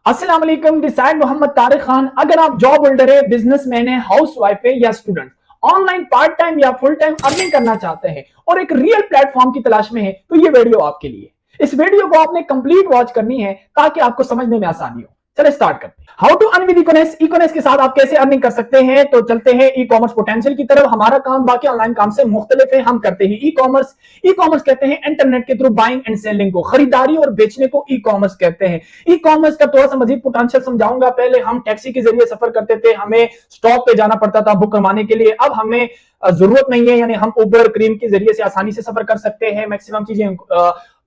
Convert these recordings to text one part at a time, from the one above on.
अस्सलाम वालेकुम, this side Mohammad Tariq Khan. अगर आप जॉब होल्डर है, बिजनेसमैन है, हाउस वाइफ है या स्टूडेंट, ऑनलाइन पार्ट टाइम या फुल टाइम अर्निंग करना चाहते हैं और एक रियल प्लेटफॉर्म की तलाश में है, तो ये वीडियो आपके लिए। इस वीडियो को आपने कंप्लीट वॉच करनी है ताकि आपको समझने में आसानी हो। चले स्टार्ट करते हैं। How to earn with Econex. Econex के साथ आप कैसे अर्निंग कर सकते हैं, तो चलते हैं ई कॉमर्स पोटेंशियल की तरफ। हमारा काम बाकी ऑनलाइन काम से मुख्तलिफ है। हम करते हैं ई कॉमर्स। ई कॉमर्स कहते हैं इंटरनेट के थ्रू बाइंग एंड सेलिंग को, खरीदारी और बेचने को ई कॉमर्स कहते हैं। ई कॉमर्स का थोड़ा सा मजीद पोटेंशियल समझाऊंगा। पहले हम टैक्सी के जरिए सफर करते थे, हमें स्टॉप पे जाना पड़ता था बुक करवाने के लिए। अब हमें जरूरत नहीं है, यानी हम उबर क्रीम के जरिए से आसानी से सफर कर सकते हैं। मैक्सिमम चीजें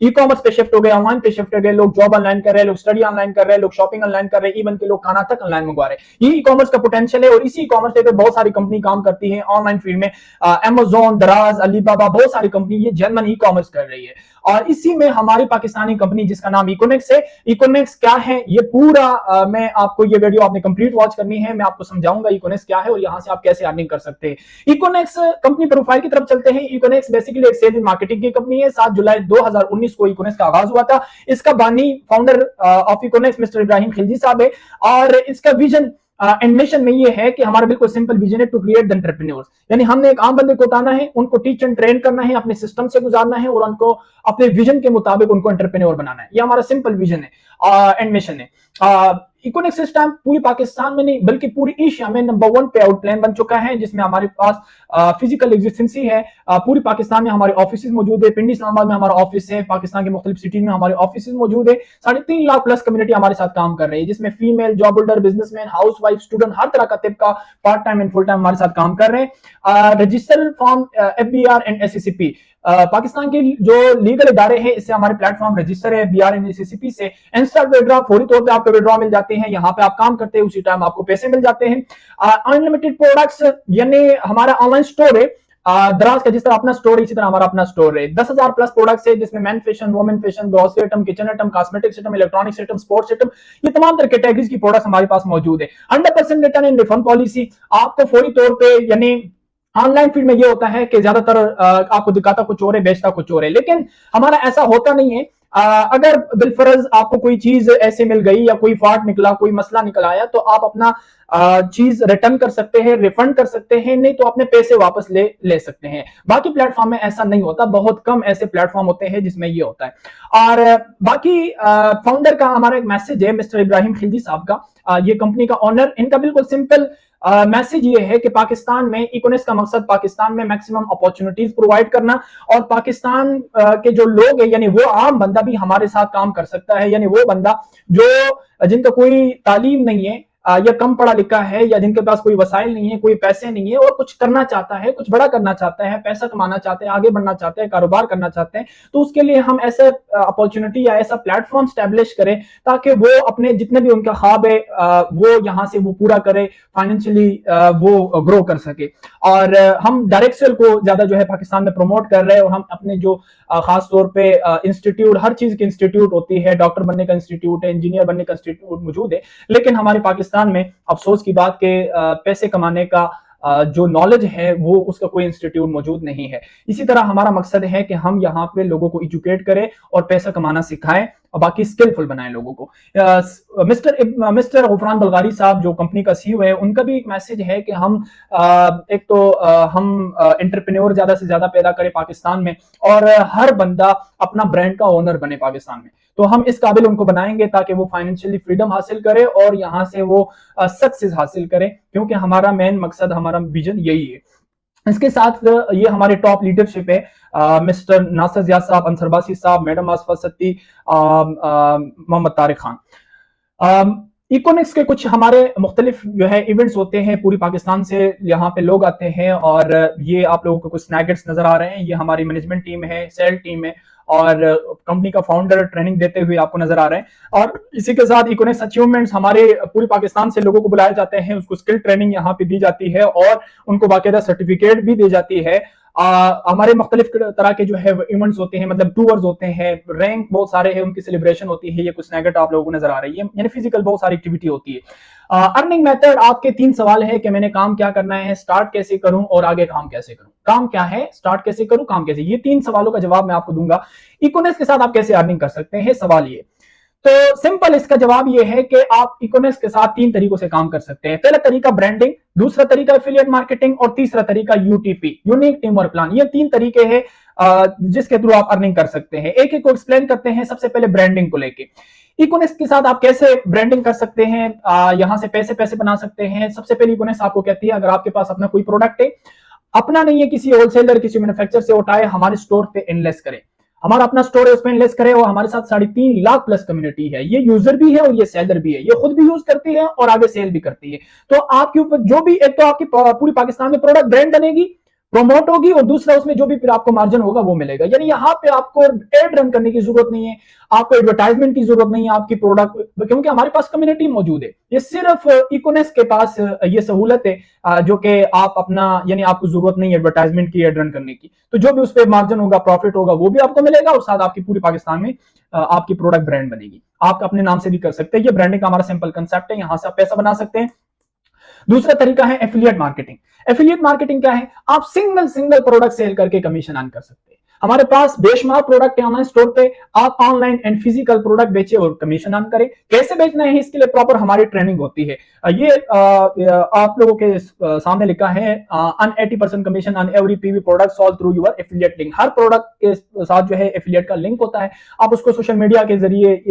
ई कॉमर्स पे शिफ्ट हो गए, ऑनलाइन पे शिफ्ट हो गए। लोग जॉब ऑनलाइन कर रहे हैं, लोग स्टडी ऑनलाइन कर रहे हैं, लोग शॉपिंग ऑनलाइन कर रहे हैं, इवन के लोग खाना तक ऑनलाइन मंगवा रहे हैं। ये ई कॉमर्स का पोटेंशियल है और इसी ई कॉमर्स पे बहुत सारी कंपनी काम करती है ऑनलाइन फील्ड में। अमेजोन, दराज, अलीबाबा, बहुत सारी कंपनी ये जनरल ई कॉमर्स कर रही है। और इसी में हमारी पाकिस्तानी कंपनी जिसका नाम इकोनेक्स है। इकोनेक्स क्या है ये पूरा मैं आपको, ये वीडियो आपने कंप्लीट वॉच करनी है। मैं आपको समझाऊंगा इकोनेक्स क्या है और यहां से आप कैसे अर्निंग कर सकते हैं। इकोनेक्स कंपनी प्रोफाइल की तरफ चलते हैं। इकोनेक्स बेसिकली एक सेल एंड मार्केटिंग की कंपनी है। 7 जुलाई 2019 को इकोनेक्स का आगाज हुआ था। इसका बानी founder of Econex mister Ibrahim Khilji साहब है। और इसका विजन एंड मिशन में ये है कि हमारा बिल्कुल सिंपल विजन है, टू क्रिएट द एंटरप्रेन्योर्स। यानी हमने एक आम बंदे को उठाना है, उनको टीच एंड ट्रेन करना है, अपने सिस्टम से गुजारना है और उनको अपने विजन के मुताबिक उनको एंटरप्रेन्योर बनाना है। ये हमारा सिंपल विजन है एंड मिशन है। इकोनेक्स इस टाइम पूरी पाकिस्तान में नहीं बल्कि पूरी एशिया में नंबर 1 पे आउट प्लान बन चुका है, जिसमें हमारे पास फिजिकल एग्जिस्टेंसी है। पूरी पाकिस्तान में हमारे ऑफिस मौजूद है। पिंडी इस्लामाबाद में हमारा ऑफिस है। पाकिस्तान के मुख्तलिफ सिटीज में हमारे ऑफिस मौजूद है। 3.5 लाख प्लस कम्युनिटी हमारे साथ काम कर रही है, जिसमें female, job holder, businessman, house wife, student, हर तरह का तिप का part time and full time हमारे साथ काम कर रहे हैं। Register from FBR and SCCP, Pakistan के जो लीगल इदारे हैं, इससे हमारे प्लेटफॉर्म रजिस्टर है BR एंड SCCP से। इंस्टेंट विड्रॉ, फौरी तौर पे आपको विड्रॉ मिल जाते हैं। यहाँ पे आप काम करते हैं, उसी टाइम आपको पैसे मिल जाते हैं। अनलिमिटेड प्रोडक्ट्स, यानी हमारा ऑनलाइन स्टोर है। दराज का जिस तरह अपना स्टोर है, इसी तरह हमारा अपना स्टोर है। 10,000 प्लस प्रोडक्ट्स है, जिसमें man fashion, women fashion, grocery item, kitchen item, cosmetics item, electronics item, sports item, ये तमाम तरह कैटेगरीज की प्रोडक्ट्स हमारे पास मौजूद है। 100% रिटर्न एंड रिफंड पॉलिसी। आपको फौरी तौर पे, यानी ऑनलाइन फील्ड में ये होता है कि ज्यादातर आपको दिखाता कुछ और है, बेचता कुछ और है, लेकिन हमारा ऐसा होता नहीं है। अगर बिलफरज आपको कोई चीज ऐसे मिल गई या कोई फॉल्ट निकला, कोई मसला निकल आया, तो आप अपना चीज रिटर्न कर सकते हैं, रिफंड कर सकते हैं, नहीं तो अपने पैसे वापस ले सकते हैं। बाकी प्लेटफॉर्म में ऐसा नहीं होता, बहुत कम ऐसे प्लेटफॉर्म होते हैं जिसमें ये होता है। और बाकी फाउंडर का हमारा एक मैसेज है मिस्टर इब्राहिम खिलजी साहब का, ये कंपनी का ओनर। इनका बिल्कुल सिंपल मैसेज ये है कि पाकिस्तान में इकोनेस का मकसद पाकिस्तान में मैक्सिमम अपॉर्चुनिटीज प्रोवाइड करना, और पाकिस्तान के जो लोग हैं, यानी वो आम बंदा भी हमारे साथ काम कर सकता है। यानी वो बंदा जो जिनका कोई तालीम नहीं है या कम पढ़ा लिखा है, या जिनके पास कोई वसाइल नहीं है, कोई पैसे नहीं है, और कुछ करना चाहता है, कुछ बड़ा करना चाहता है, पैसा कमाना चाहते हैं, आगे बढ़ना चाहते हैं, कारोबार करना चाहते हैं, तो उसके लिए हम ऐसे अपॉर्चुनिटी या ऐसा प्लेटफॉर्म स्टैब्लिश करें ताकि वो अपने जितने भी उनका ख्वाब है वो यहाँ से वो पूरा करे, फाइनेंशियली वो ग्रो कर सके। और हम डायरेक्ट सेल को ज्यादा जो है पाकिस्तान में प्रमोट कर रहे हैं, और हम अपने जो खास तौर पे इंस्टीट्यूट, हर चीज की इंस्टीट्यूट होती है, डॉक्टर बनने का इंस्टीट्यूट है, इंजीनियर बनने का इंस्टीट्यूट मौजूद है, लेकिन हमारे पाकिस्तान में अफसोस की बात के पैसे कमाने का जो नॉलेज है वो उसका कोई इंस्टीट्यूट मौजूद नहीं है। इसी तरह हमारा मकसद है कि हम यहाँ पे लोगों को एजुकेट करें और पैसा कमाना सिखाएं और बाकी स्किलफुल बनाएं लोगों को। मिस्टर गुफरान बल्गारी साहब जो कंपनी का CEO है, उनका भी एक मैसेज है कि हम एक तो हम एंटरप्रेन्योर ज्यादा से ज्यादा पैदा करें पाकिस्तान में, और हर बंदा अपना ब्रांड का ओनर बने पाकिस्तान में। तो हम इस काबिल उनको बनाएंगे ताकि वो फाइनेंशियली फ्रीडम हासिल करे और यहाँ से वो सक्सेस हासिल करें, क्योंकि हमारा मेन मकसद, हमारा विजन यही है। इसके साथ ये हमारे टॉप लीडरशिप है, मिस्टर नासिर जियाद साहब, अंसरबासी साहब, मैडम आसफा सत्ती, मोहम्मद तारिक खान। इकोनिक्स के कुछ हमारे मुख्तलिफ जो है इवेंट्स होते हैं, पूरी पाकिस्तान से यहाँ पे लोग आते हैं, और ये आप लोगों को कुछ स्नैगेट्स नजर आ रहे हैं। ये हमारी मैनेजमेंट टीम है, सेल टीम है, और कंपनी का फाउंडर ट्रेनिंग देते हुए आपको नजर आ रहे हैं। और इसी के साथ इकोनिक्स अचीवमेंट्स, हमारे पूरी पाकिस्तान से लोगों को बुलाए जाते हैं, उसको स्किल ट्रेनिंग यहाँ पे दी जाती है और उनको बाकायदा सर्टिफिकेट भी दी जाती है। हमारे मुख्तलिफ तरह के जो है इवेंट्स होते हैं, मतलब टूर्स होते हैं, रैंक बहुत सारे हैं, उनकी सेलिब्रेशन होती है। ये कुछ स्नैगेट आप लोगों को नजर आ रही है, यानी फिजिकल बहुत सारी एक्टिविटी होती है। अर्निंग मेथड, आपके 3 सवाल है कि मैंने काम क्या करना है, स्टार्ट कैसे करूं और आगे काम कैसे करूं। काम क्या है, स्टार्ट कैसे करूं, काम कैसे, ये 3 सवालों का जवाब मैं आपको दूंगा। इकोनेस के साथ आप कैसे अर्निंग कर सकते हैं, सवाल ये। तो सिंपल इसका जवाब ये है कि आप इकोनॉमिक्स के साथ 3 तरीकों से काम कर सकते हैं। पहला तरीका ब्रांडिंग, दूसरा तरीका एफिलिएट मार्केटिंग और तीसरा तरीका UTP, unique team work plan. ये 3 तरीके हैं जिसके थ्रू आप अर्निंग कर सकते हैं। एक एक को एक्सप्लेन करते हैं। सबसे पहले ब्रांडिंग को लेके, इकोनॉमिक्स के साथ आप कैसे ब्रांडिंग कर सकते हैं, यहां से पैसे पैसे बना सकते हैं। सबसे पहले इकोनॉमिक्स आपको कहती है अगर आपके पास अपना कोई प्रोडक्ट है, अपना नहीं है, किसी होलसेलर किसी मैन्युफैक्चरर से उठाए, हमारे स्टोर पे इन्वेस्ट करें, हमारा अपना स्टोर है उसमें इन्वेस्ट करें। और हमारे साथ 3.5 लाख प्लस कम्युनिटी है, ये यूजर भी है और ये सेलर भी है, ये खुद भी यूज करती है और आगे सेल भी करती है। तो आपके ऊपर जो भी, एक तो आपकी पूरी पाकिस्तान में प्रोडक्ट ब्रांड बनेगी, प्रमोट होगी, और दूसरा उसमें जो भी फिर आपको मार्जिन होगा वो मिलेगा। यानी यहाँ पे आपको एड रन करने की जरूरत नहीं है, आपको एडवर्टाइजमेंट की जरूरत नहीं है आपकी प्रोडक्ट, क्योंकि हमारे पास कम्युनिटी मौजूद है। ये सिर्फ इकोनॉमिक्स के पास ये सहूलत है जो कि आप अपना, यानी आपको जरूरत नहीं है एडवर्टाइजमेंट की, एड रन करने की। तो जो भी उस पर मार्जिन होगा, प्रॉफिट होगा, वो भी आपको मिलेगा और साथ आपकी पूरी पाकिस्तान में आपकी प्रोडक्ट ब्रांड बनेगी। आप अपने नाम से भी कर सकते हैं। ये ब्रांडिंग का हमारा सिंपल कंसेप्ट है, यहां से आप पैसा बना सकते हैं। दूसरा तरीका है एफिलिएट मार्केटिंग। एफिलिएट मार्केटिंग क्या है? आप सिंगल प्रोडक्ट सेल करके कमीशन अर्न कर सकते हैं। हमारे पास बेशुमार प्रोडक्ट है ऑनलाइन स्टोर पे, आप ऑनलाइन एंड फिजिकल प्रोडक्ट बेचे और कमीशन अर्न करें। कैसे बेचना है इसके लिए प्रॉपर हमारी ट्रेनिंग होती है। ये आप लोगों के सामने लिखा है, अन 80% commission on every PV product sold through your affiliate link. Her product के साथ जो है एफिलिएट का लिंक होता है, आप उसको सोशल मीडिया के जरिए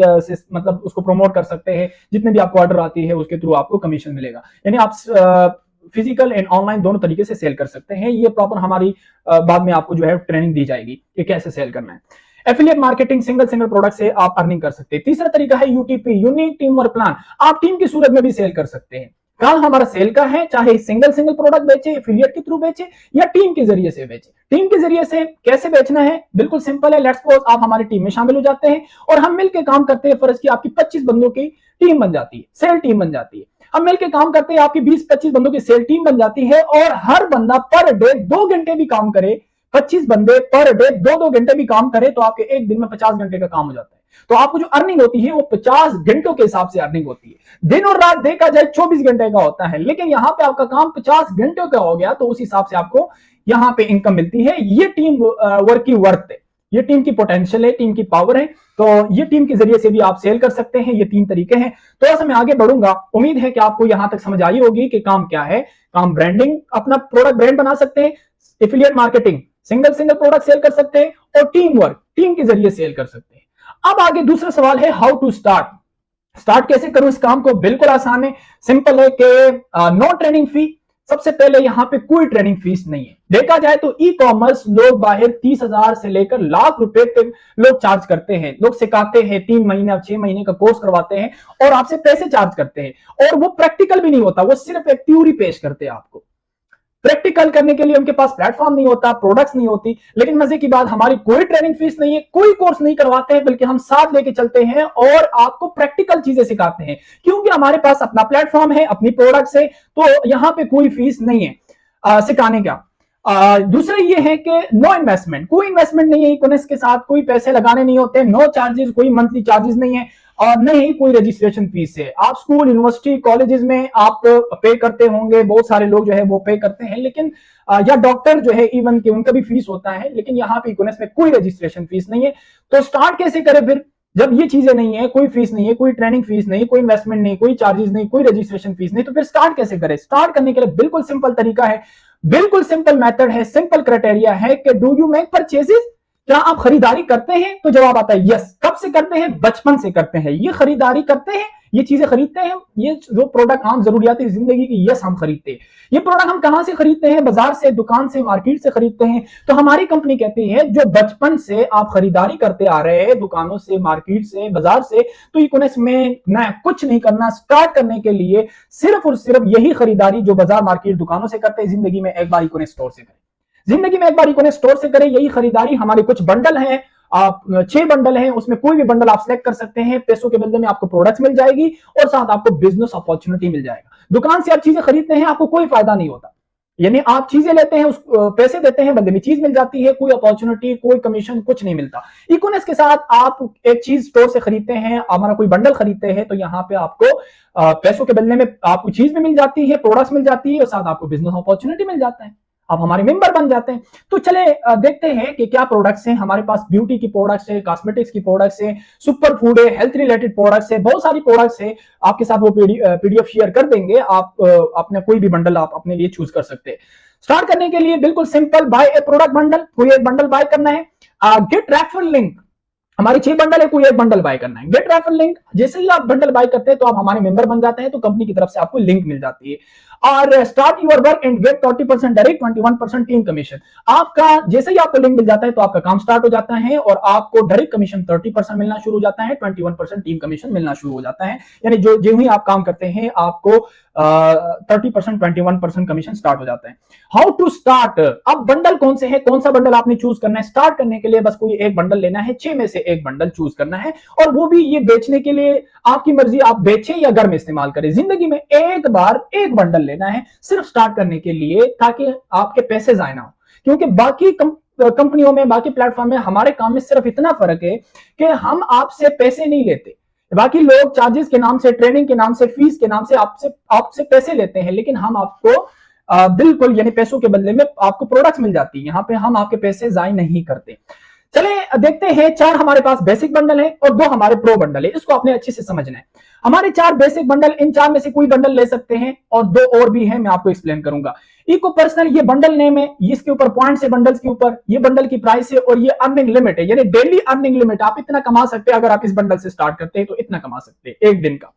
मतलब उसको प्रमोट कर सकते हैं। जितने भी आपको ऑर्डर आती है उसके थ्रू आपको कमीशन मिलेगा। यानी आप फिजिकल एंड ऑनलाइन दोनों तरीके से सेल कर सकते हैं। ये प्रॉपर हमारी बाद में आपको जो है ट्रेनिंग दी जाएगी कि कैसे सेल करना है। एफिलिएट मार्केटिंग सिंगल प्रोडक्ट से आप अर्निंग कर सकते हैं। तीसरा तरीका है UTP, unique team work plan. आप टीम की सूरत में भी सेल कर सकते हैं। काम हमारा सेल का है, चाहे सिंगल प्रोडक्ट बेचे, एफिलिएट के थ्रू बेचे या टीम के जरिए से बेचे। टीम के जरिए से कैसे बेचना है? बिल्कुल सिंपल है। लेट्स सपोज आप हमारी टीम में शामिल हो जाते हैं और हम मिलकर काम करते हैं। फर्ज की आपकी 25 बंदों की टीम बन जाती है, सेल टीम बन जाती है। हम मिलकर काम करते हैं, आपकी 20-25 बंदों की सेल टीम बन जाती है और हर बंदा पर डे 2 घंटे भी काम करे, 25 बंदे पर डे 2-2 घंटे भी काम करे तो आपके एक दिन में 50 घंटे का काम हो जाता है। तो आपको जो अर्निंग होती है वो 50 घंटों के हिसाब से अर्निंग होती है। दिन और रात देखा जाए 24 घंटे का होता है, लेकिन यहां पे आपका काम 50 घंटों का हो गया तो उस हिसाब से आपको यहां पे इनकम मिलती है। ये टीम वर्क की वर्थ है, ये टीम की पोटेंशियल है, टीम की पावर है। तो ये टीम के जरिए से भी आप सेल कर सकते हैं। ये 3 तरीके हैं। थोड़ा सा मैं आगे बढ़ूंगा, उम्मीद है कि आपको यहां तक समझ आई होगी कि काम क्या है। काम ब्रांडिंग, अपना प्रोडक्ट ब्रांड बना सकते हैं, affiliate marketing, single product sale कर सकते हैं, और टीम वर्क, टीम के जरिए सेल कर सकते हैं। अब आगे दूसरा सवाल है हाउ टू स्टार्ट कैसे करूं इस काम को? बिल्कुल आसान है, सिंपल है कि नो ट्रेनिंग फी। सबसे पहले यहां पे कोई ट्रेनिंग फीस नहीं है। देखा जाए तो ई कॉमर्स लोग बाहर 30,000 से लेकर लाख रुपए तक लोग चार्ज करते हैं। लोग सिखाते हैं, 3 महीने और 6 महीने का कोर्स करवाते हैं और आपसे पैसे चार्ज करते हैं, और वो प्रैक्टिकल भी नहीं होता, वो सिर्फ एक थ्योरी पेश करते हैं आपको। प्रैक्टिकल करने के लिए उनके पास प्लेटफॉर्म नहीं होता, प्रोडक्ट्स नहीं होती। लेकिन मजे की बात, हमारी कोई ट्रेनिंग फीस नहीं है, कोई कोर्स नहीं करवाते हैं, बल्कि हम साथ लेके चलते हैं और आपको प्रैक्टिकल चीजें सिखाते हैं, क्योंकि हमारे पास अपना प्लेटफॉर्म है, अपनी प्रोडक्ट्स है। तो यहां पे कोई फीस नहीं है सिखाने का। दूसरा ये है कि नो इन्वेस्टमेंट, कोई इन्वेस्टमेंट नहीं है इकोनॉमिक्स के साथ, कोई पैसे लगाने नहीं होते, नो चार्जेस, कोई मंथली चार्जेस नहीं है, और नहीं कोई रजिस्ट्रेशन फीस है। आप स्कूल, यूनिवर्सिटी, कॉलेजेस में आप पे करते होंगे, बहुत सारे लोग जो है वो पे करते हैं, लेकिन या डॉक्टर जो है इवन के उनका भी फीस होता है, लेकिन यहाँ पे इकोनॉमिक्स में कोई रजिस्ट्रेशन फीस नहीं है। तो स्टार्ट कैसे करें फिर, जब ये चीजें नहीं है, कोई फीस नहीं है, कोई ट्रेनिंग फीस नहीं, कोई इन्वेस्टमेंट नहीं, कोई चार्जेस नहीं, कोई रजिस्ट्रेशन फीस नहीं, तो फिर स्टार्ट कैसे करें? स्टार्ट करने के लिए बिल्कुल सिंपल तरीका है, बिल्कुल सिंपल मेथड है, सिंपल क्राइटेरिया है कि डू यू मेक परचेजेस? क्या आप खरीदारी करते हैं? तो जवाब आता है यस। कब से करते हैं? बचपन से करते हैं। ये खरीदारी करते हैं, ये चीजें खरीदते हैं, ये जो प्रोडक्ट आम जरूरियाती जिंदगी की, यस हम खरीदते हैं। ये प्रोडक्ट हम कहां से खरीदते हैं? बाजार से, दुकान से, मार्केट से खरीदते हैं। तो हमारी कंपनी कहती है जो बचपन से आप खरीदारी करते आ रहे हैं, दुकानों से, मार्केट से, बाजार से, तो इकोनॉमिक्स में नया कुछ नहीं करना। स्टार्ट करने के लिए सिर्फ और सिर्फ यही खरीदारी जो बाजार, मार्केट, दुकानों से करते हैं, जिंदगी में एक बार इकोनॉमिक्स स्टोर से करें। जिंदगी में एक बार इकोनॉमिक्स स्टोर से करें। यही खरीदारी, हमारे कुछ बंडल हैं, 6 बंडल हैं, उसमें कोई भी बंडल आप सिलेक्ट कर सकते हैं। पैसों के बदले में आपको प्रोडक्ट्स मिल जाएगी और साथ आपको बिजनेस अपॉर्चुनिटी मिल जाएगा। दुकान से आप चीजें खरीदते हैं, आपको कोई फायदा नहीं होता, यानी आप चीजें लेते हैं, उस पैसे देते हैं, बदले में चीज मिल जाती है, कोई अपॉर्चुनिटी, कोई कमीशन, कुछ नहीं मिलता। इकोनॉमिक्स के साथ आप एक चीज स्टोर से खरीदते हैं, हमारा कोई बंडल खरीदते हैं, तो यहाँ पे आपको पैसों के बदले में आपको चीज भी मिल जाती है, प्रोडक्ट्स मिल जाती है और साथ आपको बिजनेस अपॉर्चुनिटी मिल जाता है। आप हमारे मेंबर बन जाते हैं। तो चले देखते हैं कि क्या प्रोडक्ट्स हैं हमारे पास। ब्यूटी की प्रोडक्ट्स है, कॉस्मेटिक्स की प्रोडक्ट्स है, सुपर फूड है, हेल्थ रिलेटेड प्रोडक्ट्स है, बहुत सारी प्रोडक्ट्स है। आपके साथ वो पीडीएफ शेयर कर देंगे, आप अपने कोई भी बंडल आप अपने लिए चूज कर सकते हैं। स्टार्ट करने के लिए बिल्कुल सिंपल, बाय ए प्रोडक्ट बंडल, कोई एक बंडल बाय करना है। गेट रेफरल लिंक, हमारी 6 बंडल है, कोई एक बंडल बाय करना है। गेट रेफरल लिंक, जैसे ही आप बंडल बाय करते हैं तो आप हमारे मेंबर बन जाते हैं, तो कंपनी की तरफ से आपको लिंक मिल जाती है। और start your work and get 30% direct, 21% team commission. आपका जैसे ही आपको लिंक मिल जाता है तो आपका काम स्टार्ट हो जाता है और आपको डायरेक्ट कमीशन 30% मिलना शुरू हो जाता है, 21% टीम कमीशन मिलना शुरू हो जाता है। यानी जो ही आप काम करते हैं आपको 30%, 21% कमीशन स्टार्ट हो जाता है। हाउ टू स्टार्ट, अब बंडल कौन से है, कौन सा बंडल आपने चूज करना है। स्टार्ट करने के लिए बस कोई एक बंडल लेना है, 6 में से एक बंडल चूज करना है, और वो भी ये बेचने के लिए आपकी मर्जी, आप बेचें या घर में इस्तेमाल करें। जिंदगी में एक बार एक बंडल लेना है सिर्फ स्टार्ट करने के लिए, ताकि आपके पैसे जाए ना हो। क्योंकि बाकी कंपनियों में, बाकी प्लेटफॉर्म में हमारे काम में सिर्फ इतना फर्क है कि हम आपसे पैसे नहीं लेते। बाकी लोग चार्जेस के नाम से, ट्रेनिंग के नाम से, फीस के नाम से आपसे पैसे लेते हैं, लेकिन हम आपको बिल्कुल यानी पैसों के बदले में आपको प्रोडक्ट्स मिल जाती है। यहाँ पे हम आपके पैसे जाय नहीं करते। चले देखते हैं, 4 हमारे पास बेसिक बंडल है और 2 हमारे प्रो बंडल है। इसको आपने अच्छे से समझना है। हमारे 4 बेसिक बंडल, इन 4 में से कोई बंडल ले सकते हैं और 2 और भी है, मैं आपको एक्सप्लेन करूंगा। इको पर्सनल, ये बंडल नेम है, इसके ऊपर पॉइंट्स है बंडल्स के ऊपर, ये बंडल की प्राइस है और ये अर्निंग लिमिट है, यानी डेली अर्निंग लिमिट। आप इतना कमा सकते हैं, अगर आप इस बंडल से स्टार्ट करते हैं तो इतना कमा सकते हैं एक दिन का।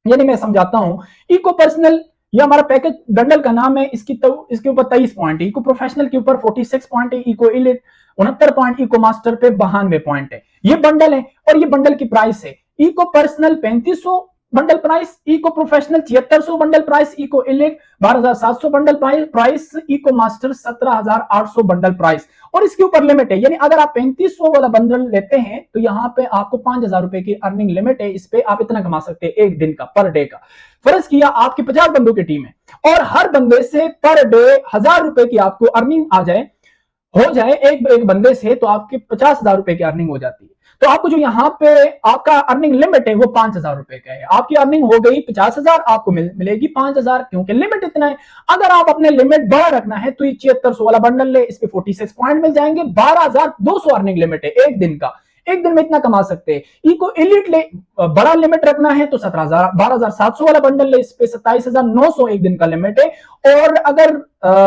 यानी मैं समझाता हूं, इको पर्सनल ये हमारा पैकेज बंडल का नाम है, इसके ऊपर 23 पॉइंट है, इको प्रोफेशनल के ऊपर 46 पॉइंट है, eco elite 69 point, eco master पे 92 पॉइंट है। ये बंडल है और ये बंडल की प्राइस है। Eco personal 3500 bundle price, eco professional 7600 bundle price, eco elite 12700 bundle price, eco master 17800 bundle price. और इसके ऊपर लिमिट है, यानी अगर आप 3500 वाला बंडल लेते हैं तो यहाँ पे आपको 5000 रुपए की अर्निंग लिमिट है। इस पे आप इतना कमा सकते हैं एक दिन का, पर डे का। फर्ज किया आपकी 50 बंदों की टीम है और हर बंदे से पर डे 1000 रुपए की आपको अर्निंग हो जाए एक बंदे से, तो आपके 50,000 रुपए की अर्निंग हो जाती है। तो आपको जो यहाँ पे आपका अर्निंग लिमिट है वो 5000 रुपए का है। आपकी अर्निंग हो गई 50,000, आपको मिलेगी 5000, क्योंकि लिमिट इतना है। अगर आप अपने लिमिट बड़ा रखना है तो ये 7600 वाला बंडल ले, इस पे 46 पॉइंट मिल जाएंगे, 12200 अर्निंग लिमिट है एक दिन का। एक दिन में इतना कमा सकते हैं। इको एलिट ले, बड़ा लिमिट रखना है तो 12700 वाला बंडल ले, इस पे 27900 एक दिन का लिमिट है। और अगर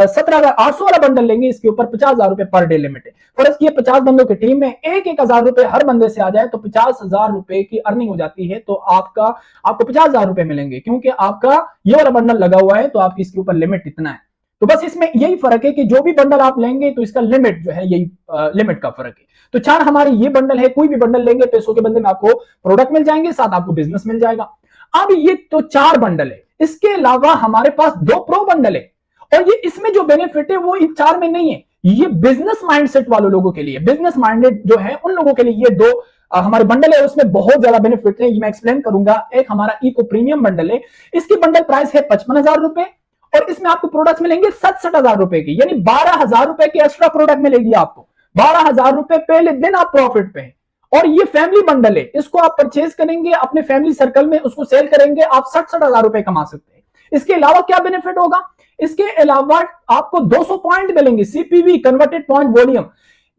17800 वाला बंडल लेंगे, इसके ऊपर 50,000 रुपए पर डे लिमिट है। फर्ज किए 50 बंदों की टीम में 1,000 रुपए हर बंदे से आ जाए तो 50,000 रुपए की अर्निंग हो जाती है। तो आपको 50,000 रुपए मिलेंगे, क्योंकि आपका ये वाला बंडल लगा हुआ है, तो आपकी इसके ऊपर लिमिट इतना है। तो बस इसमें यही फर्क है कि जो भी बंडल आप लेंगे तो इसका लिमिट जो है, यही लिमिट का फर्क है। तो 4 हमारे ये बंडल है, कोई भी बंडल लेंगे पैसों के बदले में आपको प्रोडक्ट मिल जाएंगे, साथ आपको बिजनेस मिल जाएगा। अब ये तो 4 बंडल है, इसके अलावा हमारे पास 2 प्रो बंडल है और ये इसमें जो बेनिफिट है वो इन 4 में नहीं है। ये बिजनेस माइंडसेट वालों लोगों के लिए, बिजनेस माइंडेड जो है उन लोगों के लिए ये 2 हमारे बंडल है, उसमें बहुत ज्यादा बेनिफिट है, ये मैं एक्सप्लेन करूंगा। एक हमारा इको प्रीमियम बंडल है, इसकी बंडल प्राइस है 55,000 रुपए और इसमें आपको प्रोडक्ट्स मिलेंगे 67,000 रुपए की, यानी 12,000 रुपए की एक्स्ट्रा प्रोडक्ट मिलेगी आपको। 12,000 रुपए पहले दिन आप प्रॉफिट पे हैं। और ये फैमिली बंडल है, इसको आप परचेज करेंगे अपने फैमिली सर्कल में, उसको सेल करेंगे, आप 67,000 रुपए कमा सकते हैं। इसके अलावा क्या बेनिफिट होगा, इसके अलावा आपको 200 पॉइंट मिलेंगे, सीपीवी कन्वर्टेड पॉइंट वॉल्यूम,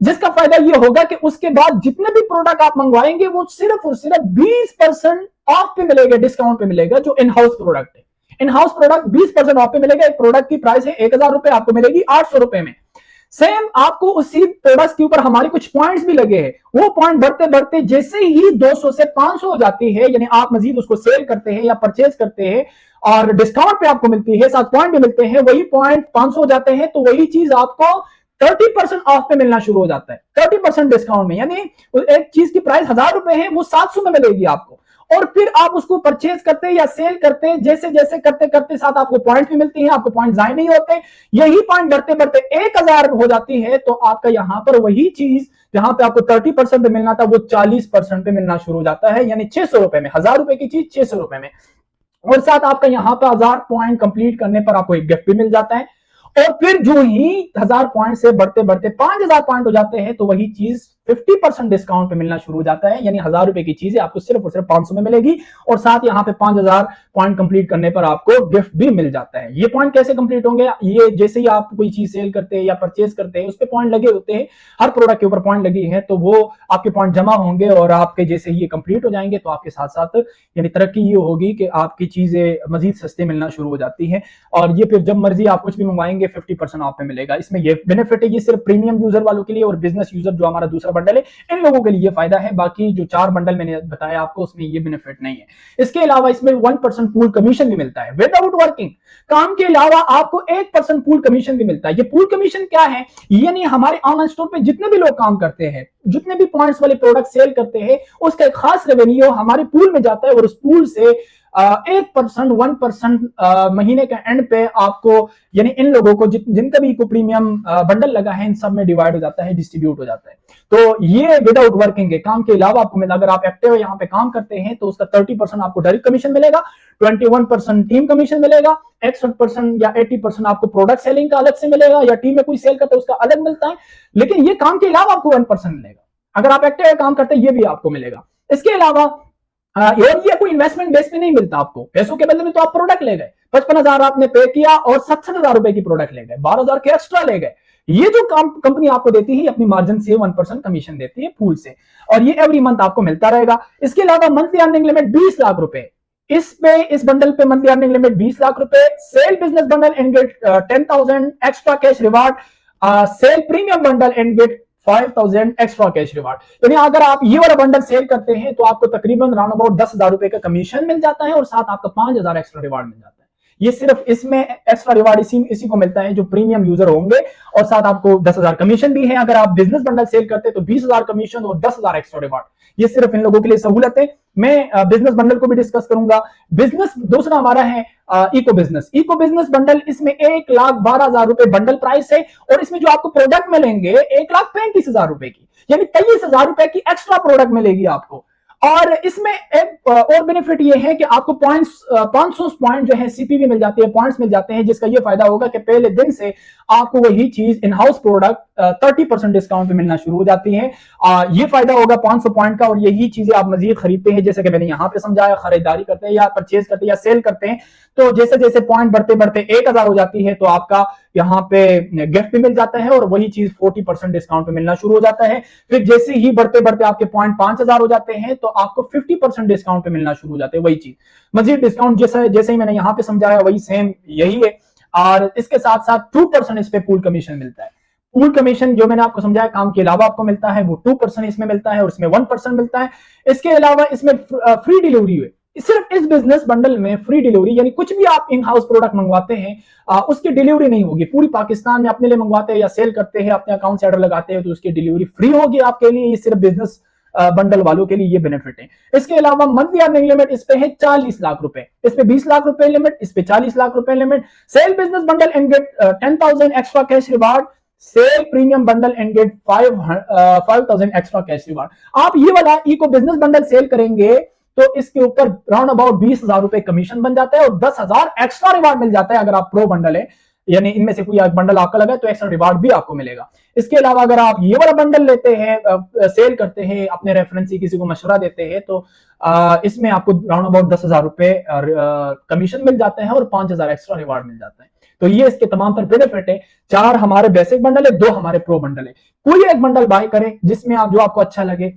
जिसका फायदा ये होगा कि उसके बाद जितने भी प्रोडक्ट आप मंगवाएंगे वो सिर्फ और सिर्फ 20% ऑफ पे मिलेगा, डिस्काउंट पे मिलेगा। जो इन हाउस प्रोडक्ट है, इन हाउस प्रोडक्ट 20% ऑफ पे मिलेगा। एक प्रोडक्ट की प्राइस है 1,000 रुपए, आपको मिलेगी 800 रुपए में। सेम आपको उसी प्रोडक्ट के ऊपर हमारे कुछ पॉइंट्स भी लगे हैं, वो पॉइंट बढ़ते बढ़ते जैसे ही 200 से 500 हो जाती है, यानी आप मजीद उसको सेल करते हैं या परचेज करते हैं और डिस्काउंट पे आपको मिलती है, साथ पॉइंट भी मिलते हैं, वही पॉइंट 500 हो जाते हैं, तो वही चीज आपको 30% ऑफ पे मिलना शुरू हो जाता है, 30% डिस्काउंट में। यानी एक चीज की प्राइस 1000 रुपए है, वो 700 में मिलेगी आपको। और फिर आप उसको परचेज करते हैं या सेल करते हैं, जैसे जैसे करते करते साथ आपको पॉइंट्स भी मिलती हैं, आपको पॉइंट जाए नहीं होते। यही पॉइंट बढ़ते बढ़ते 1000 हो जाती है, तो आपका यहां पर वही चीज जहां पे आपको 30% पे मिलना था वो 40% पे मिलना शुरू हो जाता है, यानी 600 रुपए में। 1000 रुपए की चीज 600 रुपए में। और साथ आपका यहां पर 1000 पॉइंट कंप्लीट करने पर आपको एक गिफ्ट भी मिल जाता है। और फिर जो ही 1000 पॉइंट से बढ़ते बढ़ते 5000 पॉइंट हो जाते हैं, तो वही चीज 50% डिस्काउंट पे मिलना शुरू हो जाता है। यानी 1000 रुपए की चीजें आपको सिर्फ और सिर्फ 500 में मिलेगी और साथ यहाँ पे 5000 पॉइंट कंप्लीट करने पर आपको गिफ्ट भी मिल जाता है। ये पॉइंट कैसे कंप्लीट होंगे? ये जैसे ही आप कोई चीज सेल करते हैं या परचेज करते हैं, उस पर पॉइंट लगे होते हैं, हर प्रोडक्ट के ऊपर पॉइंट लगी है, तो वो आपके पॉइंट जमा होंगे और आपके जैसे ही ये कंप्लीट हो जाएंगे तो आपके साथ साथ यानी तरक्की ये होगी कि आपकी चीजें मजीद सस्ते मिलना शुरू हो जाती है और ये फिर जब मर्जी आप कुछ भी मंगवाएंगे 50% ऑफ में मिलेगा। इसमें ये बेनिफिट है, ये सिर्फ प्रीमियम यूजर वालों के लिए और बिजनेस यूजर जो हमारा दूसरा बंडल है इन लोगों के लिए ये फायदा है। बाकी जो 4 बंडल मैंने बताया आपको उसमें ये बेनिफिट नहीं है। इसके अलावा इसमें 1% पूल कमीशन भी मिलता है विदाउट वर्किंग। काम के अलावा आपको 1% पूल कमीशन भी मिलता है। ये पूल कमीशन क्या है? यानी हमारे ऑनलाइन स्टोर पे जितने भी लोग काम करते हैं, जितने भी पॉइंट्स वाले प्रोडक्ट सेल करते हैं, उसका एक खास रेवेन्यू हमारे पूल में जाता है और उस पूल से 1%, 1% महीने के एंड पे आपको यानी इन लोगों को जिनका भी इको प्रीमियम बंडल लगा है इन सब में डिवाइड हो जाता है, डिस्ट्रीब्यूट हो जाता है। तो ये विदाउट वर्किंग है, काम के अलावा आपको मिला। अगर आप एक्टिव यहाँ पे काम करते हैं तो उसका 30% आपको डायरेक्ट कमीशन मिलेगा, 21% टीम कमीशन मिलेगा, 61% या 80% आपको प्रोडक्ट सेलिंग का अलग से मिलेगा या टीम में कोई सेल करता है उसका अलग मिलता है। लेकिन ये काम के अलावा आपको 1% मिलेगा। अगर आप एक्टिव काम करते हैं ये भी आपको मिलेगा। इसके अलावा और ये कोई इन्वेस्टमेंट बेस पे नहीं मिलता आपको, पैसों के बदले में तो आप प्रोडक्ट ले गए, 55,000 आपने पे किया और 67,000 रुपए की प्रोडक्ट ले गए, 12,000 के एक्स्ट्रा ले गए। ये जो काम कंपनी आपको देती है अपनी मार्जिन से 1% कमीशन देती है पूल से और ये एवरी मंथ आपको मिलता रहेगा। इसके अलावा मंथली अर्निंग लिमिट 20 लाख रुपए, इस बंडल पे मंथली अर्निंग लिमिट 20 लाख रुपए। Sell business bundle and get 10,000 extra cash reward, sell premium bundle and get 5,000 extra cash reward. यानी अगर आप ये वाला बंडल सेल करते हैं तो आपको तकरीबन राउंड अबाउट 10,000 रुपए का कमीशन मिल जाता है और साथ आपका 5,000 एक्स्ट्रा रिवार्ड मिल जाता है। ये सिर्फ इसमें एक्स्ट्रा रिवार्ड इसी को मिलता है जो प्रीमियम यूजर होंगे और साथ आपको 10,000 कमीशन भी है। अगर आप बिजनेस बंडल सेल करते हैं तो 20,000 कमीशन और 10,000 एक्स्ट्रा रिवार्ड। ये सिर्फ इन लोगों के लिए सहूलत है। मैं बिजनेस बंडल को भी डिस्कस करूंगा। बिजनेस दूसरा हमारा है eco business. Eco business bundle, इसमें 1,12,000 रुपए बंडल प्राइस है और इसमें जो आपको प्रोडक्ट मिलेंगे 1,35,000 रुपए की, यानी 23,000 रुपए की एक्स्ट्रा प्रोडक्ट मिलेगी आपको। और इसमें एक और बेनिफिट ये है कि आपको पॉइंट्स 500 पॉइंट जो है सीपीवी मिल जाती है, पॉइंट्स मिल जाते हैं, जिसका ये फायदा होगा कि पहले दिन से आपको वही चीज इन हाउस प्रोडक्ट 30% डिस्काउंट पे मिलना शुरू हो जाती है। ये फायदा होगा 500 पॉइंट का और यही चीजें आप मजीद खरीदते हैं, जैसे कि मैंने यहाँ पे समझाया, खरीदारी करते हैं या परचेज करते हैं या सेल करते हैं तो जैसे जैसे पॉइंट बढ़ते बढ़ते 1,000 हो जाती है तो आपका यहाँ पे गिफ्ट भी मिल जाता है और वही चीज 40% डिस्काउंट पे मिलना शुरू हो जाता है। फिर जैसे ही बढ़ते बढ़ते आपके पॉइंट 5,000 हो जाते हैं तो आपको 50% डिस्काउंट पे मिलना शुरू हो जाते हैं वही चीज। मजीद डिस्काउंट जैसे ही मैंने यहाँ पे समझाया वही सेम यही है। और इसके साथ साथ 2% इस पे पूल कमीशन मिलता है। पूल कमीशन जो मैंने आपको समझाया काम के अलावा आपको मिलता है वो 2% इसमें मिलता है और इसमें 1% मिलता है। इसके अलावा इसमें फ्री डिलीवरी है। सिर्फ इस बिजनेस बंडल में फ्री डिलीवरी, यानी कुछ भी आप इन हाउस प्रोडक्ट मंगवाते हैं उसकी डिलीवरी नहीं होगी। पूरी पाकिस्तान में अपने लिए मंगवाते हैं या सेल करते हैं, अपने अकाउंट से ऑर्डर लगाते हैं तो उसकी डिलीवरी फ्री होगी आपके लिए। ये सिर्फ बिजनेस बंडल वालों के लिए ये बेनिफिट है। इसके अलावा मंथली अर्निंग लिमिट इस पे है 40 लाख रुपए, इस पे 20 लाख रुपए लिमिट, इस पे 40 लाख रुपए limit. Sell business bundle and get 10,000 extra cash reward, sell premium bundle and get 5,000 extra cash reward. आप ये वाला इको बिजनेस बंडल सेल करेंगे तो इसके ऊपर राउंड अबाउट 20,000 रुपए कमीशन बन जाता है और 10,000 एक्स्ट्रा रिवार्ड मिल जाता है अगर आप प्रो बंडल है, यानी इनमें से कोई बंडल आपका लगा तो एक्स्ट्रा रिवार्ड भी आपको मिलेगा। इसके अलावा अगर आप ये वाला बंडल लेते हैं, सेल करते हैं, अपने रेफरेंस से किसी को मशवरा देते हैं तो इसमें आपको राउंड अबाउट 10,000 रुपए कमीशन मिल जाते हैं और 5,000 एक्स्ट्रा रिवार्ड मिल जाता है। तो ये इसके तमाम तर बेनिफिट है। 4 हमारे बेसिक बंडल है, 2 हमारे प्रो बंडल है। कोई एक बंडल बाय करें जिसमें आप जो आपको अच्छा लगे,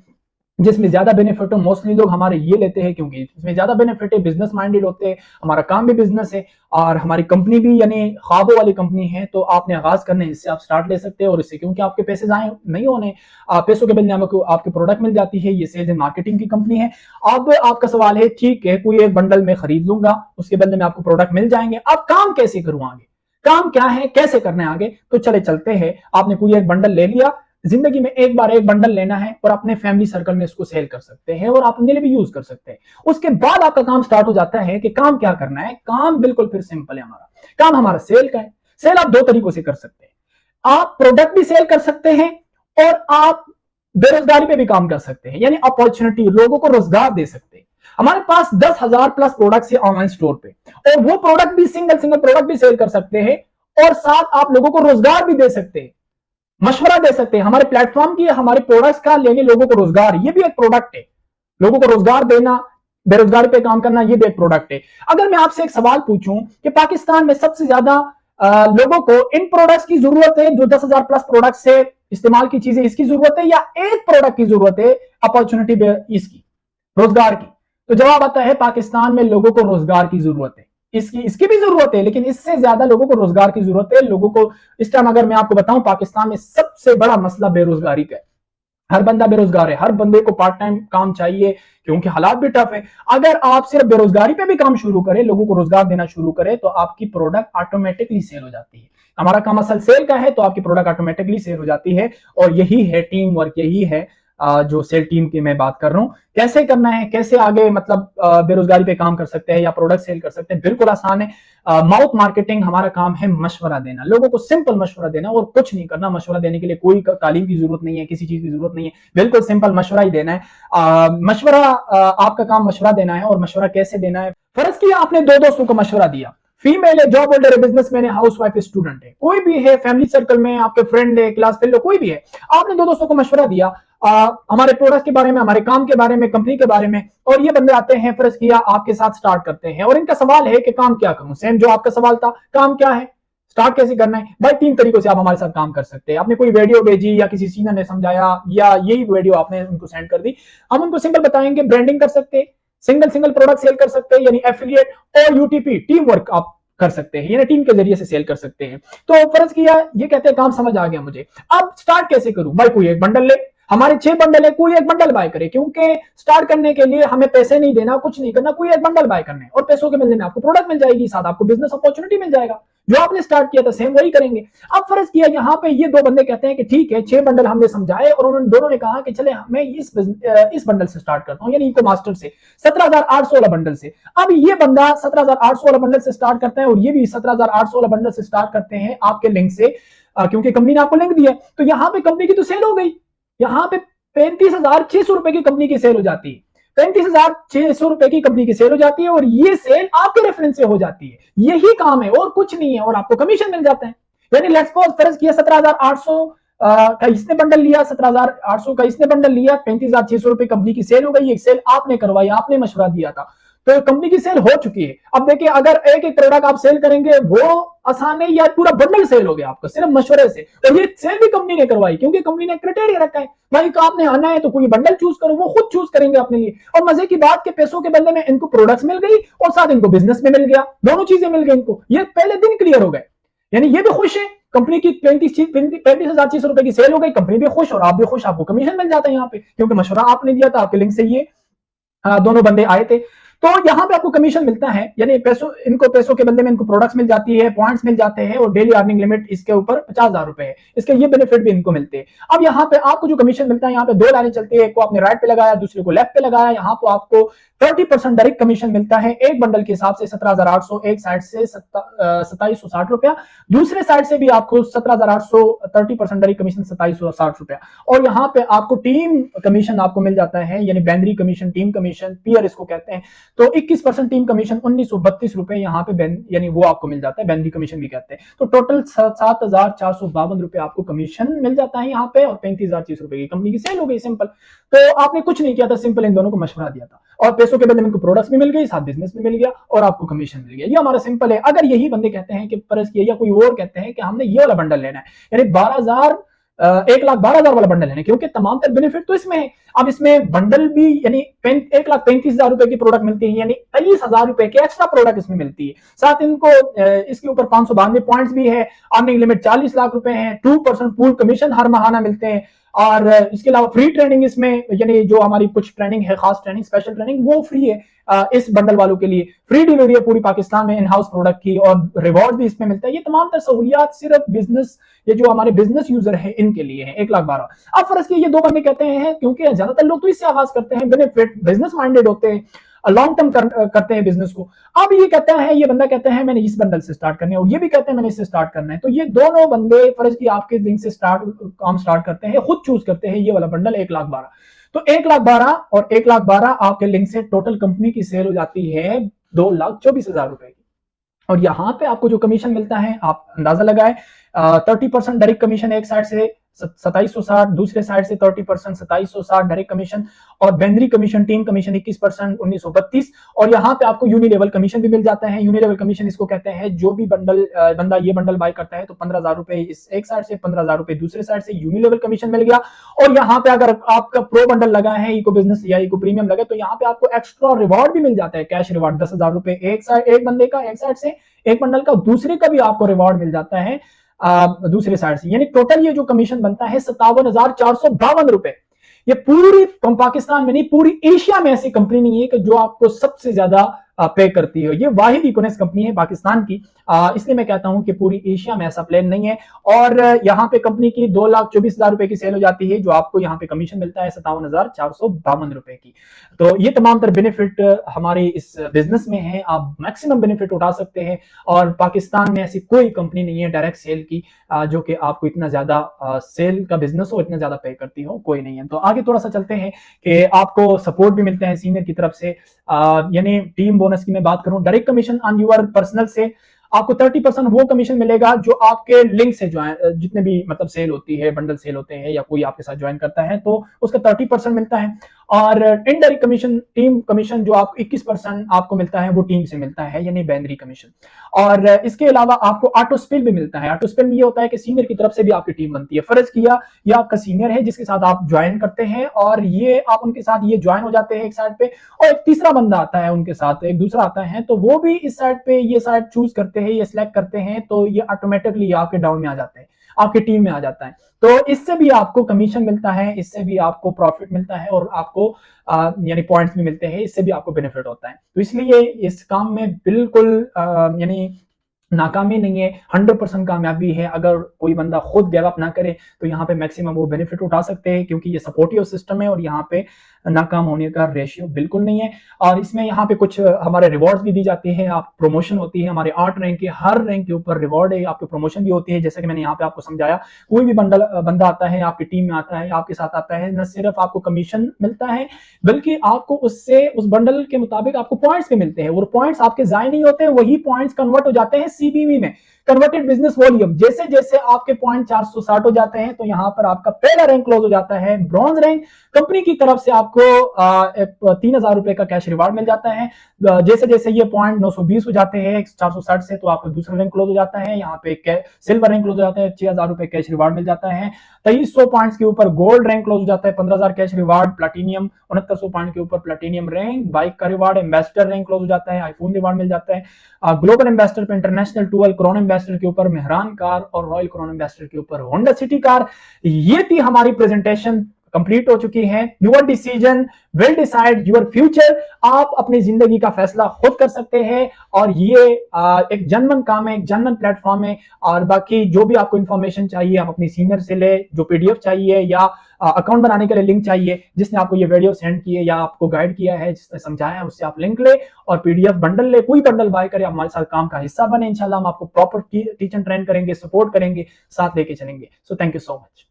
जिसमें ज्यादा बेनिफिट हो। मोस्टली लोग हमारे ये लेते हैं क्योंकि इसमें ज्यादा बेनिफिट है, बिजनेस माइंडेड होते हैं, हमारा काम भी बिजनेस है और हमारी कंपनी भी यानी ख्वाबों वाली कंपनी है। तो आपने आगाज करने इससे आप स्टार्ट ले सकते हैं और इससे क्योंकि आपके पैसे जाए नहीं होने, पैसों के बदले आपको आपके प्रोडक्ट मिल जाती है। ये सेल्स एंड मार्केटिंग की कंपनी है। अब आपका सवाल है ठीक है कोई एक बंडल में खरीद लूंगा, उसके बदले में आपको प्रोडक्ट मिल जाएंगे, अब काम कैसे करूं आगे, काम क्या है, कैसे करना है आगे। तो चले चलते हैं। आपने कोई एक बंडल ले लिया, जिंदगी में एक बार एक बंडल लेना है और अपने फैमिली सर्कल में इसको सेल कर सकते हैं और आप अपने लिए भी यूज कर सकते हैं। उसके बाद आपका काम स्टार्ट हो जाता है कि काम क्या करना है। काम बिल्कुल फिर सिंपल है। हमारा काम हमारा सेल का है। सेल आप 2 तरीकों से कर सकते हैं। आप प्रोडक्ट भी सेल कर सकते हैं और आप बेरोजगारी पे भी काम कर सकते हैं, यानी अपॉर्चुनिटी, लोगों को रोजगार दे सकते हैं। हमारे पास 10,000 प्लस प्रोडक्ट्स है ऑनलाइन स्टोर पे और वो प्रोडक्ट भी सिंगल प्रोडक्ट भी सेल कर सकते हैं और साथ आप लोगों को रोजगार भी दे सकते हैं। मशवरा दे सकते हैं हमारे प्लेटफॉर्म की, हमारे प्रोडक्ट्स का लेने लोगों को रोजगार, ये भी एक प्रोडक्ट है। लोगों को रोजगार देना, बेरोजगारी पे काम करना, ये भी एक प्रोडक्ट है। अगर मैं आपसे एक सवाल पूछूं कि पाकिस्तान में सबसे ज्यादा लोगों को इन प्रोडक्ट्स की जरूरत है, जो 10,000 प्लस प्रोडक्ट से इस्तेमाल की चीजें, इसकी जरूरत है, या एक प्रोडक्ट की जरूरत है अपॉर्चुनिटी इसकी, रोजगार की? तो जवाब आता है पाकिस्तान में लोगों को रोजगार की जरूरत है। इसकी इसकी भी जरूरत है, लेकिन इससे ज्यादा लोगों को रोजगार की जरूरत है। लोगों को इस टाइम अगर मैं आपको बताऊं, पाकिस्तान में सबसे बड़ा मसला बेरोजगारी का है। हर बंदा बेरोजगार है, हर बंदे को पार्ट टाइम काम चाहिए, क्योंकि हालात भी टफ है। अगर आप सिर्फ बेरोजगारी पे भी काम शुरू करें, लोगों को रोजगार देना शुरू करें, तो आपकी प्रोडक्ट ऑटोमेटिकली सेल हो जाती है। हमारा काम असल सेल का है, तो आपकी प्रोडक्ट ऑटोमेटिकली सेल हो जाती है। और यही है टीम वर्क, यही है जो सेल टीम की मैं बात कर रहा हूं। कैसे करना है, कैसे आगे मतलब बेरोजगारी पे काम कर सकते हैं या प्रोडक्ट सेल कर सकते हैं, बिल्कुल आसान है। माउथ मार्केटिंग हमारा काम है, मशवरा देना, लोगों को सिंपल मशवरा देना और कुछ नहीं करना। मशवरा देने के लिए कोई तालीम की जरूरत नहीं है, किसी चीज की जरूरत नहीं है, बिल्कुल सिंपल मशवरा ही देना है। मशवरा, आपका काम मशवरा देना है। और मशवरा कैसे देना है? फर्ज किया आपने दो दोस्तों को मशवरा दिया, फीमेल है, जॉब होल्डर है, बिजनेसमैन है, हाउस वाइफ है, स्टूडेंट है, कोई भी है, फैमिली सर्कल में आपके फ्रेंड है, क्लास फेलो, कोई भी है। आपने दो दोस्तों को मशवरा दिया हमारे प्रोडक्ट के बारे में, हमारे काम के बारे में, कंपनी के बारे में। और ये बंदे आते हैं, फर्ज किया आपके साथ स्टार्ट करते हैं, और इनका सवाल है कि काम क्या करूं। सेम जो आपका सवाल था, काम क्या है, स्टार्ट कैसे करना है। भाई 3 तरीकों से आप हमारे साथ काम कर सकते हैं। आपने कोई वीडियो भेजी, या किसी सीनियर ने समझाया, या यही वीडियो आपने उनको सेंड कर दी, हम उनको सिंपल बताएंगे। ब्रांडिंग कर सकते हैं, सिंगल सिंगल प्रोडक्ट सेल कर सकते हैं, यानी एफिलिएट, और यूटीपी, टीम वर्क आप कर सकते हैं, यानी टीम के जरिए से सेल कर सकते हैं। तो फर्ज किया, ये कहते हैं काम समझ आ गया मुझे, अब स्टार्ट कैसे करूं। भाई कोई एक बंडल ले, हमारे 6 बंडल है, कोई एक बंडल बाय करे, क्योंकि स्टार्ट करने के लिए हमें पैसे नहीं देना, कुछ नहीं करना, कोई एक बंडल बाय करने, और पैसों के मिलने में आपको प्रोडक्ट मिल जाएगी, साथ आपको बिजनेस अपॉर्चुनिटी मिल जाएगा। जो आपने स्टार्ट किया था सेम वही करेंगे। अब फर्ज किया यहाँ पे ये दो बंदे कहते हैं कि ठीक है, 6 बंडल हमने समझाए, और उन्होंने दोनों ने कहा कि चले मैं इस बंडल से स्टार्ट करता हूँ, यानी इको मास्टर से, 17,800 वाला बंडल से। अब ये बंदा 17,800 वाला बंडल से स्टार्ट करता है, और ये भी 17,800 वाला बंडल से स्टार्ट करते हैं आपके लिंक से, क्योंकि कंपनी ने आपको लिंक दिया। तो यहाँ पे कंपनी की तो सेल हो गई, यहाँ पे 35,600 रुपए की कंपनी की सेल हो जाती है। 35,600 रुपए की कंपनी की सेल हो जाती है, और ये सेल आपके रेफरेंस से हो जाती है। यही काम है और कुछ नहीं है, और आपको कमीशन मिल जाता है। यानी लेट्स सपोज फर्ज किया 17,800 का इसने बंडल लिया, 17,800 का इसने बंडल लिया, 35,600 रुपए कंपनी की सेल हो गई। एक सेल आपने करवाई, आपने मशवरा दिया था, तो कंपनी की सेल हो चुकी है। अब देखिए, अगर एक एक प्रोडक्ट आप सेल करेंगे वो आसान है, या पूरा बंडल सेल हो गया आपका सिर्फ मशवरे से। और ये सेल भी कंपनी ने करवाई, क्योंकि कंपनी ने क्राइटेरिया रखा है, भाई को आपने आना है तो कोई बंडल चूज करो, वो खुद चूज करेंगे अपने लिए। और मजे की बात के पैसों के बदले में इनको प्रोडक्ट्स मिल गई, और साथ इनको बिजनेस में मिल गया, दोनों चीजें मिल गई इनको, ये पहले दिन क्लियर हो गए। यानी ये भी खुश है, कंपनी की 35,600 रुपए की सेल हो गई, कंपनी भी खुश और आप भी खुश, आपको कमीशन मिल जाता है यहाँ पे, क्योंकि मशवरा आपने दिया था, आपके लिंक से ये दोनों बंदे आए थे। तो यहाँ पे आपको कमीशन मिलता है, यानी पैसों, इनको पैसों के बदले में इनको प्रोडक्ट्स मिल जाती है, पॉइंट्स मिल जाते हैं, और डेली अर्निंग लिमिट इसके ऊपर 50,000 रुपए है। इसके ये बेनिफिट भी इनको मिलते हैं। अब यहाँ पे आपको जो कमीशन मिलता है, यहाँ पे 2 लाइनें चलती है, एक को आपने राइट पे लगाया, दूसरे को लेफ्ट पे लगाया। यहाँ पे आपको 30% डायरेक्ट कमीशन मिलता है, एक बंडल के हिसाब से 17,800, एक साइड से 2760 रुपया, दूसरे साइड से भी आपको 17,800, 30% डायरेक्ट कमीशन 2760 रुपया। और यहाँ पे आपको टीम कमीशन आपको मिल जाता है, यानी बैंडरी कमीशन, टीम कमीशन, पीयर इसको कहते हैं। तो 21% टीम कमीशन, 1932 रुपए यहाँ पे यानी वो आपको मिल जाता है, बैंडरी कमीशन भी कहते हैं। तो टोटल 7,452 रुपए आपको कमीशन मिल जाता है यहाँ पे, और 35,600 रुपए की कंपनी की सेल हो गई, सिंपल। तो आपने कुछ नहीं किया था, सिंपल इन दोनों को मशवरा दिया था, और पैसों के बदले में इनको प्रोडक्ट्स भी मिल गई, साथ बिजनेस भी मिल गया, और आपको कमीशन मिल गया। ये हमारा सिंपल है। अगर यही बंदे कहते हैं कि परस किया, या कोई और कहते हैं कि हमने ये वाला बंडल लेना है, यानी 1,12,000 वाला बंडल लेना है, क्योंकि तमाम तर बेनिफिट तो इसमें है। अब इसमें बंडल भी, यानी 1,35,000 रुपए की प्रोडक्ट मिलती है, यानी 23,000 रुपए की एक्स्ट्रा प्रोडक्ट इसमें मिलती है। साथ इनको इसके ऊपर 592 पॉइंट्स भी है, अर्निंग लिमिट 40 लाख रुपए है, 2% पूल कमीशन हर महाना मिलते हैं, और इसके अलावा फ्री ट्रेनिंग इसमें, यानी जो हमारी कुछ ट्रेनिंग है, खास ट्रेनिंग, स्पेशल ट्रेनिंग, वो फ्री है। इस बंडल वालों के लिए फ्री डिलीवरी है पूरी पाकिस्तान में इन हाउस प्रोडक्ट की, और रिवॉर्ड भी इसमें मिलता है। ये तमाम तर सहूलियात सिर्फ बिजनेस, ये जो हमारे बिजनेस यूजर है इनके लिए है, 1,12,000। अब फर्ज किया ये दो बंदे कहते हैं, क्योंकि ज्यादातर लोग तो इससे आगाज करते हैं, बेनिफिट, बिजनेस माइंडेड होते हैं, लॉन्ग टर्म करते हैं बिजनेस को। अब ये कहता है, ये बंदा कहता है मैंने इस बंडल से स्टार्ट करना है, और ये भी कहते हैं मैंने इससे स्टार्ट करना है। तो ये दोनों बंदे फर्ज की आपके लिंक से काम स्टार्ट करते हैं, खुद चूज करते हैं ये वाला बंडल 1,12,000। तो 1,12,000 और 1,12,000 आपके लिंक से टोटल कंपनी की सेल हो जाती है 2,24,000 रुपए की। और यहाँ पे आपको जो कमीशन मिलता है, आप अंदाजा लगाए, 30% डायरेक्ट कमीशन एक साइड से, 2760, दूसरे साइड से 30%, 2760 डायरेक्ट कमीशन, और बेंद्री कमीशन, टीम कमीशन 21%, 1932। और यहाँ पे आपको यूनिलेवल कमीशन भी मिल जाता है। यूनिलेवल कमीशन इसको कहते हैं, जो भी बंदा ये बंडल बाय करता है तो 15,000 रुपए इस एक साइड से, 15,000 रुपए दूसरे साइड से यूनिलेवल कमीशन मिल गया। और यहाँ पे अगर आपका प्रो बंडल लगा है, इको बिजनेस या इको प्रीमियम लगे, तो यहाँ पे आपको एक्स्ट्रा रिवॉर्ड भी मिल जाता है, कैश रिवॉर्ड 10,000 रुपए एक बंदे का एक साइड से, एक बंडल का, दूसरे का भी आपको रिवॉर्ड मिल जाता है दूसरे साइड से। यानी टोटल ये जो कमीशन बनता है 57,452 रुपए। ये पूरी पाकिस्तान में नहीं, पूरी एशिया में ऐसी कंपनी नहीं है कि जो आपको सबसे ज्यादा पे करती है। ये वाहिद इकोनेस कंपनी है पाकिस्तान की, इसलिए मैं कहता हूं कि पूरी एशिया में ऐसा प्लान नहीं है। और यहाँ पे कंपनी की 2,24,000 रुपए की सेल हो जाती है, जो आपको यहाँ पे कमीशन मिलता है 57,452 रुपए की। तो ये तमाम तर बेनिफिट हमारे इस बिजनेस में है, आप मैक्सिमम बेनिफिट उठा सकते हैं। और पाकिस्तान में ऐसी कोई कंपनी नहीं है डायरेक्ट सेल की जो कि आपको इतना ज्यादा सेल का बिजनेस हो, इतना ज्यादा पे करती हो, कोई नहीं है। तो आगे थोड़ा सा चलते हैं कि आपको सपोर्ट भी मिलते हैं सीनियर की तरफ से। यानी टीम बोनस की मैं बात करूं, direct commission on your personal से आपको 30% वो कमीशन मिलेगा जो आपके लिंक से ज्वाइन, जितने भी मतलब सेल होती है, बंडल सेल होते हैं या कोई आपके साथ ज्वाइन करता है तो उसका 30% मिलता है। और इनडायरेक्ट कमीशन, टीम कमीशन जो आप 21% आपको मिलता है, वो टीम से मिलता है, यानी बेंद्री कमीशन। और इसके अलावा आपको ऑटो स्पिल भी मिलता है। ऑटो स्पिल में ये होता है कि सीनियर की तरफ से भी आपकी टीम बनती है। फर्ज किया ये आपका सीनियर है जिसके साथ आप ज्वाइन करते हैं, और ये आप उनके साथ ये ज्वाइन हो जाते हैं एक साइड पे, और एक तीसरा बंदा आता है उनके साथ, एक दूसरा आता है, तो वो भी इस साइड पे ये साइड चूज करते हैं, ये सिलेक्ट करते हैं, तो ये ऑटोमेटिकली आपके डाउन में आ जाते हैं, आपकी टीम में आ जाता है। तो इससे भी आपको कमीशन मिलता है, इससे भी आपको प्रॉफिट मिलता है, और आपको यानी पॉइंट्स भी मिलते हैं, इससे भी आपको बेनिफिट होता है। तो इसलिए इस काम में बिल्कुल यानी नाकामी नहीं है, 100% कामयाबी है। अगर कोई बंदा खुद गिव अप ना करे तो यहाँ पे मैक्सिमम वो बेनिफिट उठा सकते हैं, क्योंकि ये सपोर्टिव सिस्टम है और यहाँ पे नाकाम होने का रेशियो बिल्कुल नहीं है। और इसमें यहाँ पे कुछ हमारे रिवॉर्ड्स भी दी जाती है, आप प्रमोशन होती है हमारे 8 रैंक के, हर रैंक के ऊपर रिवॉर्ड है, आपकी प्रमोशन भी होती है। जैसे कि मैंने यहाँ पे आपको समझाया, कोई भी बंदा आता है, आपकी टीम में आता है, आपके साथ आता है, न सिर्फ आपको कमीशन मिलता है बल्कि आपको उससे उस बंडल के मुताबिक आपको पॉइंट्स भी मिलते हैं। वो पॉइंट्स आपके जाय नहीं होते, वही पॉइंट्स कन्वर्ट हो जाते हैं सीबीवी में, कन्वर्टेड बिजनेस वॉल्यूम। जैसे जैसे आपके पॉइंट 460 हो जाते हैं तो यहां पर आपका पहला रैंक क्लोज हो जाता है, ब्रॉन्ज रैंक। कंपनी की तरफ से आपको 3,000 रुपए का कैश रिवार्ड मिल जाता है। जैसे जैसे ये पॉइंट 920 हो जाते हैं 460 से, तो आपका दूसरा रैंक क्लोज हो जाता है। यहाँ पे सिल्वर रैंक क्लोज हो जाता है, 6,000 रुपए कैश रिवार्ड मिल जाता है। 2300 पॉइंट्स के ऊपर गोल्ड रैंक क्लोज हो जाता है, 15,000 कैश रिवार्ड। प्लैटिनियम 6900 पॉइंट के ऊपर प्लैटिनियम रैंक, बाइक का रिवार्ड, एम्बेसडर रैंक क्लोज हो जाता है, आईफोन रिवार्ड मिल जाता है। ग्लोबल एम्बेसडर पे इंटरनेशनल टूअल, क्राउन एम्बेसडर के ऊपर मेहरान कार, और रॉयल क्राउन एम्बेसडर के ऊपर होंडा सिटी कार। ये थी हमारी प्रेजेंटेशन, कंप्लीट हो चुकी है। Your decision will decide your future. आप अपनी जिंदगी का फैसला खुद कर सकते हैं, और ये एक जनमन काम है, एक जनमन प्लेटफॉर्म है। और बाकी जो भी आपको इंफॉर्मेशन चाहिए आप अपनी सीनियर से ले, जो पीडीएफ चाहिए या अकाउंट बनाने के लिए लिंक चाहिए, जिसने आपको ये वीडियो सेंड किए या आपको गाइड किया है, जिसने समझाया है, उससे आप लिंक ले और पीडीएफ बंडल ले, कोई बंडल बाय करे, हमारे साथ काम का हिस्सा बने। इंशाल्लाह हम आपको प्रॉपर टीच एंड ट्रेन करेंगे, सपोर्ट करेंगे, साथ लेके चलेंगे। So thank you so much.